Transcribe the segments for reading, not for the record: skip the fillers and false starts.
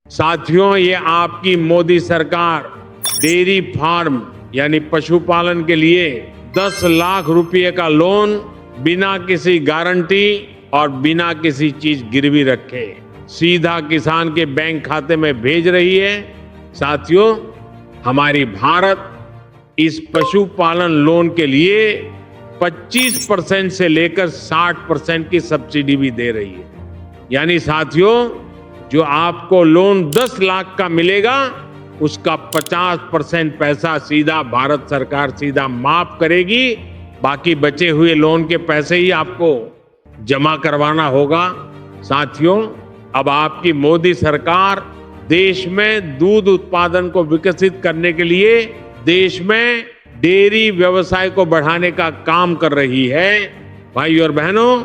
साथियों, ये आपकी मोदी सरकार डेयरी फार्म यानी पशुपालन के लिए 10 लाख रुपए का लोन बिना किसी गारंटी और बिना किसी चीज गिरवी रखे सीधा किसान के बैंक खाते में भेज रही है। साथियों, हमारी भारत इस पशुपालन लोन के लिए 25% से लेकर 60% की सब्सिडी भी दे रही है। यानी साथियों, जो आपको लोन 10 लाख का मिलेगा उसका 50% पैसा सीधा भारत सरकार सीधा माफ करेगी। बाकी बचे हुए लोन के पैसे ही आपको जमा करवाना होगा। साथियों, अब आपकी मोदी सरकार देश में दूध उत्पादन को विकसित करने के लिए देश में डेयरी व्यवसाय को बढ़ाने का काम कर रही है। भाइयों और बहनों,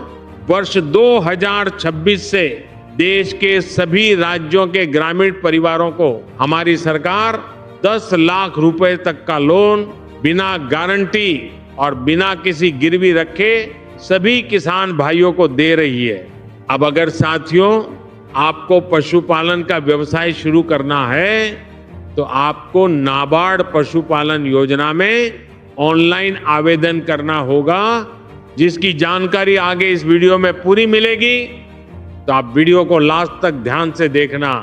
वर्ष 2026 से देश के सभी राज्यों के ग्रामीण परिवारों को हमारी सरकार 10 लाख रुपए तक का लोन बिना गारंटी और बिना किसी गिरवी रखे सभी किसान भाइयों को दे रही है। अब अगर साथियों आपको पशुपालन का व्यवसाय शुरू करना है तो आपको नाबार्ड पशुपालन योजना में ऑनलाइन आवेदन करना होगा, जिसकी जानकारी आगे इस वीडियो में पूरी मिलेगी। तो आप वीडियो को लास्ट तक ध्यान से देखना,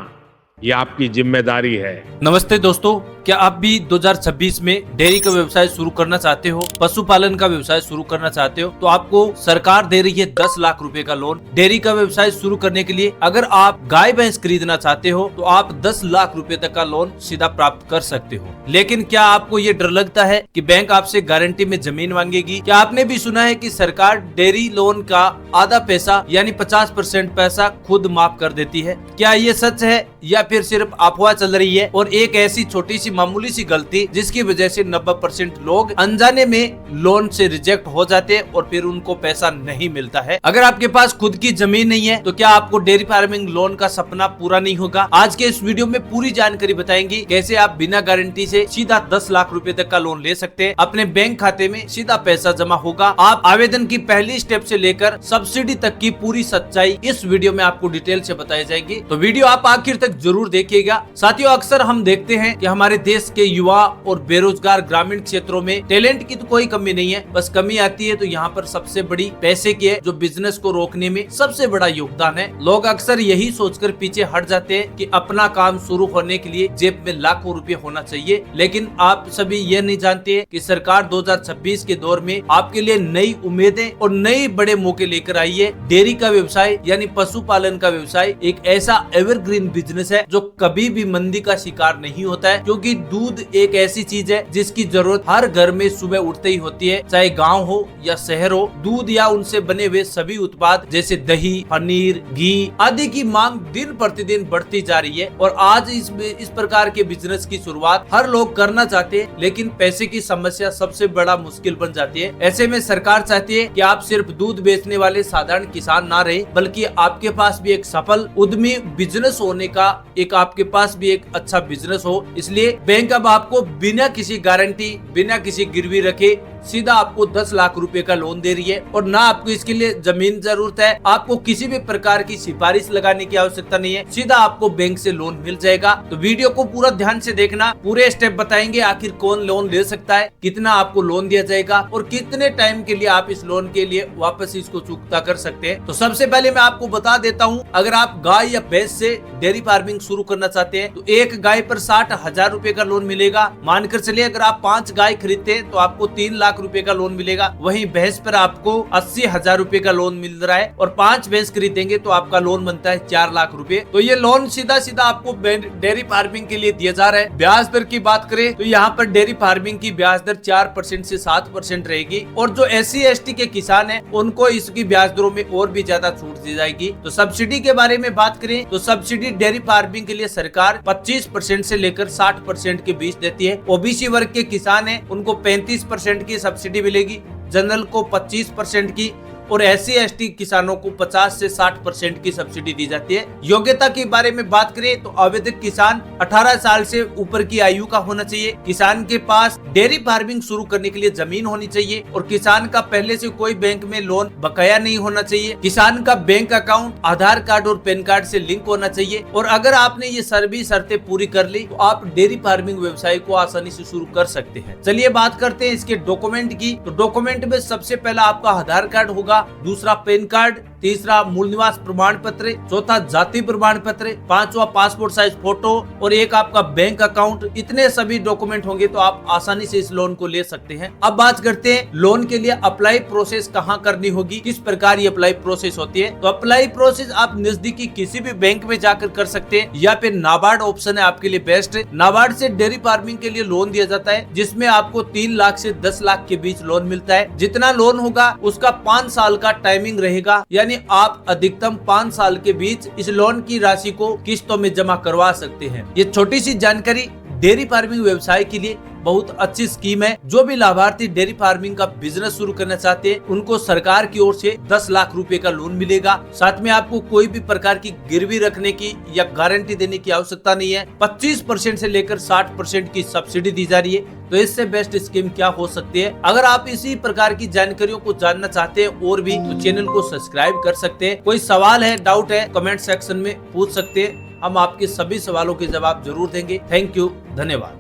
ये आपकी जिम्मेदारी है। नमस्ते दोस्तों, क्या आप भी 2026 में डेयरी का व्यवसाय शुरू करना चाहते हो, पशुपालन का व्यवसाय शुरू करना चाहते हो, तो आपको सरकार दे रही है 10 लाख रुपए का लोन डेयरी का व्यवसाय शुरू करने के लिए। अगर आप गाय भैंस खरीदना चाहते हो तो आप 10 लाख रुपए तक का लोन सीधा प्राप्त कर सकते हो। लेकिन क्या आपको ये डर लगता है कि बैंक आपसे गारंटी में जमीन मांगेगी? क्या आपने भी सुना है कि सरकार डेयरी लोन का आधा पैसा यानी 50% पैसा खुद माफ कर देती है? क्या ये सच है या फिर सिर्फ अफवाह चल रही है और एक ऐसी छोटी सी मामूली सी गलती जिसकी वजह से 90% लोग अनजाने में लोन से रिजेक्ट हो जाते हैं और फिर उनको पैसा नहीं मिलता है। अगर आपके पास खुद की जमीन नहीं है तो क्या आपको डेयरी फार्मिंग लोन का सपना पूरा नहीं होगा? आज के इस वीडियो में पूरी जानकारी बताएंगे कैसे आप बिना गारंटी से सीधा 10 लाख रुपए तक का लोन ले सकते हैं। अपने बैंक खाते में सीधा पैसा जमा होगा। आप आवेदन की पहली स्टेप से लेकर सब्सिडी तक की पूरी सच्चाई इस वीडियो में आपको डिटेल से बताई जाएगी, तो वीडियो आप आखिर तक जरूर देखिएगा। साथियों, अक्सर हम देखते हैं कि हमारे देश के युवा और बेरोजगार ग्रामीण क्षेत्रों में टैलेंट की तो कोई कमी नहीं है, बस कमी आती है तो यहाँ पर सबसे बड़ी पैसे की है, जो बिजनेस को रोकने में सबसे बड़ा योगदान है। लोग अक्सर यही सोचकर पीछे हट जाते हैं कि अपना काम शुरू होने के लिए जेब में लाखों रुपए होना चाहिए। लेकिन आप सभी ये नहीं जानते कि सरकार 2026 के दौर में आपके लिए नई उम्मीदें और नए बड़े मौके लेकर आई है। डेयरी का व्यवसाय यानी पशुपालन का व्यवसाय एक ऐसा एवरग्रीन बिजनेस है जो कभी भी मंदी का शिकार नहीं होता है, क्योंकि दूध एक ऐसी चीज है जिसकी जरूरत हर घर में सुबह उठते ही होती है, चाहे गांव हो या शहर हो। दूध या उनसे बने हुए सभी उत्पाद जैसे दही, पनीर, घी आदि की मांग दिन प्रतिदिन बढ़ती जा रही है और आज इस प्रकार के बिजनेस की शुरुआत हर लोग करना चाहते हैं, लेकिन पैसे की समस्या सबसे बड़ा मुश्किल बन जाती है। ऐसे में सरकार चाहती है कि आप सिर्फ दूध बेचने वाले साधारण किसान ना रहे, बल्कि आपके पास भी एक सफल उद्यमी बिजनेस होने का एक आपके पास भी एक अच्छा बिजनेस हो। इसलिए बैंक अब आपको बिना किसी गारंटी, बिना किसी गिरवी रखे सीधा आपको 10 लाख रुपए का लोन दे रही है और ना आपको इसके लिए जमीन जरूरत है, आपको किसी भी प्रकार की सिफारिश लगाने की आवश्यकता नहीं है, सीधा आपको बैंक से लोन मिल जाएगा। तो वीडियो को पूरा ध्यान से देखना, पूरे स्टेप बताएंगे आखिर कौन लोन ले सकता है, कितना आपको लोन दिया जाएगा और कितने टाइम के लिए आप इस लोन के लिए वापस इसको चुकता कर सकते हैं। तो सबसे पहले मैं आपको बता देता हूँ, अगर आप गाय या भैंस से डेयरी फार्मिंग शुरू करना चाहते हैं तो एक गाय पर 60,000 रुपए का लोन मिलेगा। मानकर चलिए अगर आप 5 गाय खरीदते हैं तो आपको 3 लाख रुपए का लोन मिलेगा। वहीं भैंस पर आपको 80,000 रुपए का लोन मिल रहा है और 5 भैंस खरीदेंगे तो आपका लोन बनता है 4 लाख रुपए। तो ये लोन सीधा सीधा आपको डेयरी फार्मिंग के लिए दिया जा रहा है। ब्याज दर की बात करें तो यहाँ पर डेयरी फार्मिंग की ब्याज दर 4% से 7% रहेगी और जो SC ST के किसान है उनको इसकी ब्याज दरों में और भी ज्यादा छूट दी जाएगी। तो सब्सिडी के बारे में बात करें तो सब्सिडी डेयरी फार्मिंग के लिए सरकार 25% से लेकर 60% के बीच देती है। OBC वर्ग के किसान है उनको 35% की सब्सिडी मिलेगी, जनरल को 25% की और SC/ST किसानों को 50 से 60% की सब्सिडी दी जाती है। योग्यता के बारे में बात करें तो आवेदक किसान 18 साल से ऊपर की आयु का होना चाहिए, किसान के पास डेयरी फार्मिंग शुरू करने के लिए जमीन होनी चाहिए और किसान का पहले से कोई बैंक में लोन बकाया नहीं होना चाहिए, किसान का बैंक अकाउंट आधार कार्ड और पैन कार्ड से लिंक होना चाहिए और अगर आपने ये सभी शर्तें पूरी कर ली तो आप डेयरी फार्मिंग व्यवसाय को आसानी से शुरू कर सकते हैं। चलिए बात करते हैं इसके डॉक्यूमेंट की। तो डॉक्यूमेंट में सबसे पहला आपका आधार कार्ड होगा, दूसरा पैन कार्ड, तीसरा मूल निवास प्रमाण पत्र, चौथा जाति प्रमाण पत्र, पांचवा पासपोर्ट साइज फोटो और एक आपका बैंक अकाउंट। इतने सभी डॉक्यूमेंट होंगे तो आप आसानी से इस लोन को ले सकते हैं। अब बात करते हैं लोन के लिए अप्लाई प्रोसेस कहाँ करनी होगी, किस प्रकार ये अप्लाई प्रोसेस होती है। तो अप्लाई प्रोसेस आप नजदीकी किसी भी बैंक में जाकर कर सकते हैं या फिर नाबार्ड ऑप्शन है आपके लिए बेस्ट। नाबार्ड से डेयरी फार्मिंग के लिए लोन दिया जाता है जिसमें आपको 3 लाख से 10 लाख के बीच लोन मिलता है। जितना लोन होगा उसका 5 साल का टाइमिंग रहेगा, यानी आप अधिकतम 5 साल के बीच इस लोन की राशि को किस्तों में जमा करवा सकते हैं। ये छोटी सी जानकारी डेयरी फार्मिंग व्यवसाय के लिए बहुत अच्छी स्कीम है। जो भी लाभार्थी डेयरी फार्मिंग का बिजनेस शुरू करना चाहते हैं उनको सरकार की ओर से 10 लाख रुपए का लोन मिलेगा। साथ में आपको कोई भी प्रकार की गिरवी रखने की या गारंटी देने की आवश्यकता नहीं है। 25% से लेकर 60% की सब्सिडी दी जा रही है। तो इससे बेस्ट स्कीम क्या हो सकती है। अगर आप इसी प्रकार की जानकारियों को जानना चाहते हैं और भी तो चैनल को सब्सक्राइब कर सकते हैं। कोई सवाल है, डाउट है, कमेंट सेक्शन में पूछ सकते हैं। हम आपके सभी सवालों के जवाब जरूर देंगे। थैंक यू, धन्यवाद।